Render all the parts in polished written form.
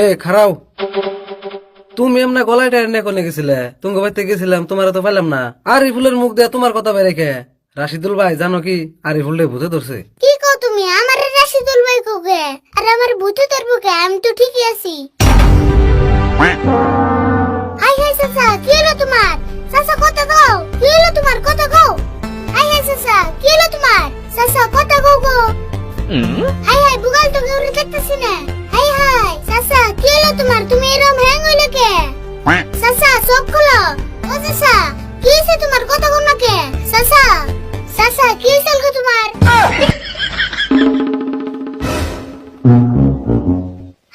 এ খারাও, তুমি এমনি গলায় টেনে কোনে গেছিলে? তুমি বাড়িতে গেছিলাম, তোমার তো পাইলাম না। আরিফুলের মুখ দিয়ে তোমার কথা বের রেখে। রাশিদুল ভাই জানো কি, আরিফুল ভূতে ধরছে। কি কও তুমি? আমার রাশিদুল ভাই কোকে আর আমার ভূতে ধরবো কে? আমি তো ঠিকই আছি। হাই হাই চাচা, কি হলো তোমার? চাচা কথা কও, কি হলো তোমার? কথা কও। হাই হাই চাচা, কি হলো তোমার? চাচা কথা কও গো। হাই হাই বুগাল তো কেউ দেখতেছি না। হাই হাই চাচা, কি হলো তোমার? তুমি এরকম হ্যাং হইলো কে? চাচা চোখ খোলো। ও চাচা, কি হয়েছে তোমার? কথা কও না কে? চাচা চাচা, কি হয়েছে গো তোমার?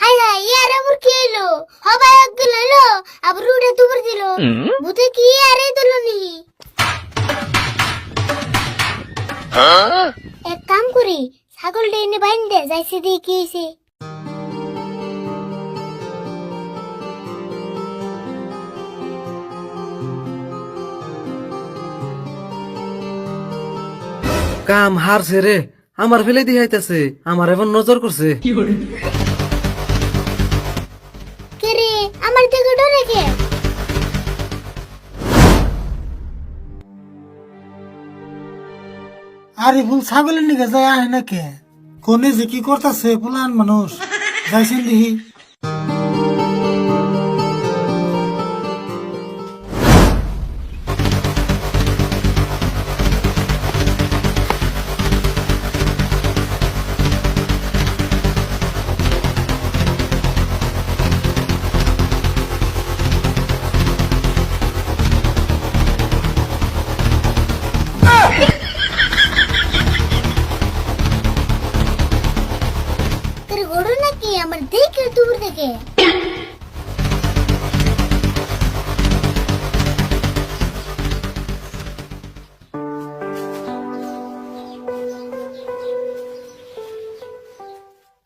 হাই হাই, ইয়ার আবার কি হইলো? হবাই একগুলো হইলো, আবার উড়ে দুপুর দিল। ভূতে কি আরে দিল নি? এক কাম করি, ছাগল ডেনে বাইন দে, যাইছে দিয়ে কি হয়েছে। কাম হারছে রে, আমার ফেলে দিয়ে আইতাছে, আমার এখন নজর করছে। কে রে, আমার থেকে ডরে কে? আরিফুল ছাগলের নিকে যায় আহে না কে? কোনে যে কি করতেছে পুলান মানুষ যাইছেন দেখি। তোর গড়ো নাকি আমার দেখে দূর থেকে?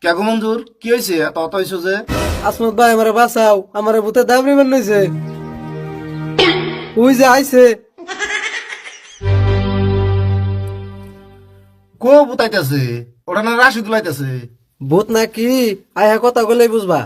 কে গো মঞ্জুর, কি হয়েছে? এত অত হয়েছো যে? আসমত ভাই আমারে বাঁচাও, আমারে ভূতে দাবড়ি বানাইছে। ওই যে আইছে। কো বুতাইতেছে? ওটা না রাশি দুলাইতেছে। ভূত নাকি আয়া কথা বলেই বুঝবা।